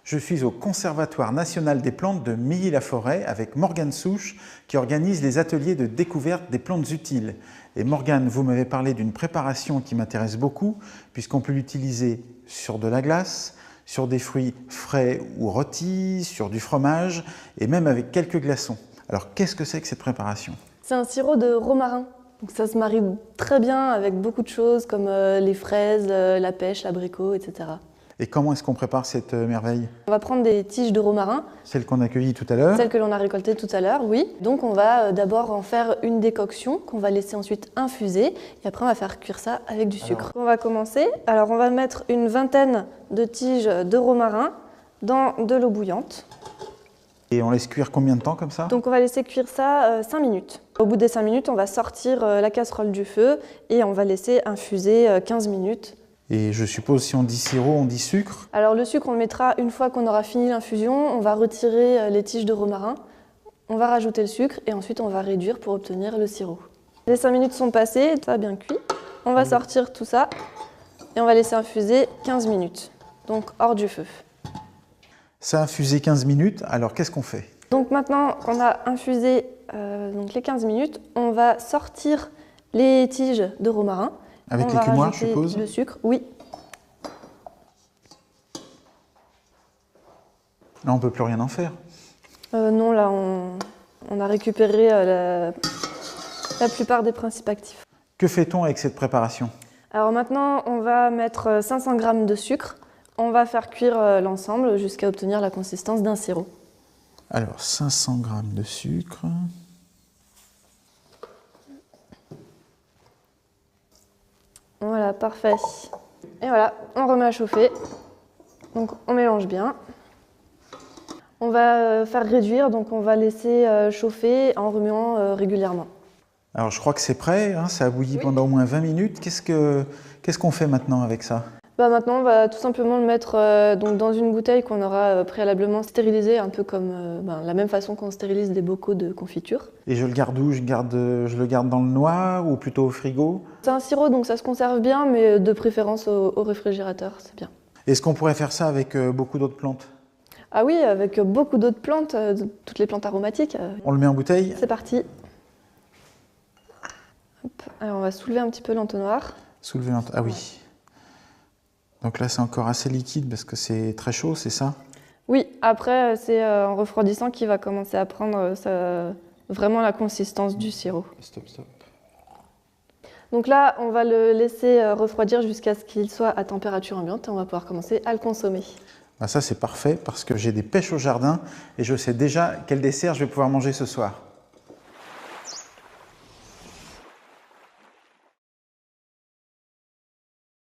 Je suis au Conservatoire national des plantes de Milly-la-Forêt avec Morgane Souche qui organise les ateliers de découverte des plantes utiles. Et Morgane, vous m'avez parlé d'une préparation qui m'intéresse beaucoup puisqu'on peut l'utiliser sur de la glace, sur des fruits frais ou rôtis, sur du fromage et même avec quelques glaçons. Alors qu'est-ce que c'est que cette préparation? C'est un sirop de romarin. Donc ça se marie très bien avec beaucoup de choses comme les fraises, la pêche, l'abricot, etc. Et comment est-ce qu'on prépare cette merveille? On va prendre des tiges de romarin. Celles qu'on a cueillies tout à l'heure? Celles que l'on a récoltées tout à l'heure, oui. Donc on va d'abord en faire une décoction qu'on va laisser ensuite infuser et après on va faire cuire ça avec du sucre. On va commencer. Alors on va mettre une vingtaine de tiges de romarin dans de l'eau bouillante. Et on laisse cuire combien de temps comme ça? Donc on va laisser cuire ça 5 minutes. Au bout des 5 minutes, on va sortir la casserole du feu et on va laisser infuser 15 minutes. Et je suppose si on dit sirop, on dit sucre? Alors le sucre, on le mettra une fois qu'on aura fini l'infusion. On va retirer les tiges de romarin, on va rajouter le sucre et ensuite on va réduire pour obtenir le sirop. Les 5 minutes sont passées, ça a bien cuit. On va sortir tout ça et on va laisser infuser 15 minutes, donc hors du feu. Ça a infusé 15 minutes, alors qu'est-ce qu'on fait? Donc maintenant qu'on a infusé donc les 15 minutes, on va sortir les tiges de romarin. Avec l'écumoire, je suppose? Le sucre, oui. Là, on ne peut plus rien en faire. Non, là, on a récupéré la plupart des principes actifs. Que fait-on avec cette préparation? Alors maintenant, on va mettre 500 g de sucre. On va faire cuire l'ensemble jusqu'à obtenir la consistance d'un sirop. Alors, 500 g de sucre. Voilà, parfait. Et voilà, on remet à chauffer. Donc on mélange bien. On va faire réduire, donc on va laisser chauffer en remuant régulièrement. Alors je crois que c'est prêt, hein, ça a bouilli pendant au moins 20 minutes. Qu'est-ce qu'on fait maintenant avec ça? Maintenant, on va tout simplement le mettre donc dans une bouteille qu'on aura préalablement stérilisée, un peu comme la même façon qu'on stérilise des bocaux de confiture. Et je le garde où? Je le garde dans le noir ou plutôt au frigo? C'est un sirop, donc ça se conserve bien, mais de préférence au réfrigérateur, c'est bien. Est-ce qu'on pourrait faire ça avec beaucoup d'autres plantes? Ah oui, avec beaucoup d'autres plantes, toutes les plantes aromatiques. On le met en bouteille? C'est parti. Hop. Alors on va soulever un petit peu l'entonnoir. Soulever l'entonnoir, ah oui. Donc là, c'est encore assez liquide parce que c'est très chaud, c'est ça? Oui, après, c'est en refroidissant qu'il va commencer à prendre vraiment la consistance du sirop. Stop, stop. Donc là, on va le laisser refroidir jusqu'à ce qu'il soit à température ambiante et on va pouvoir commencer à le consommer. Ça, c'est parfait parce que j'ai des pêches au jardin et je sais déjà quel dessert je vais pouvoir manger ce soir.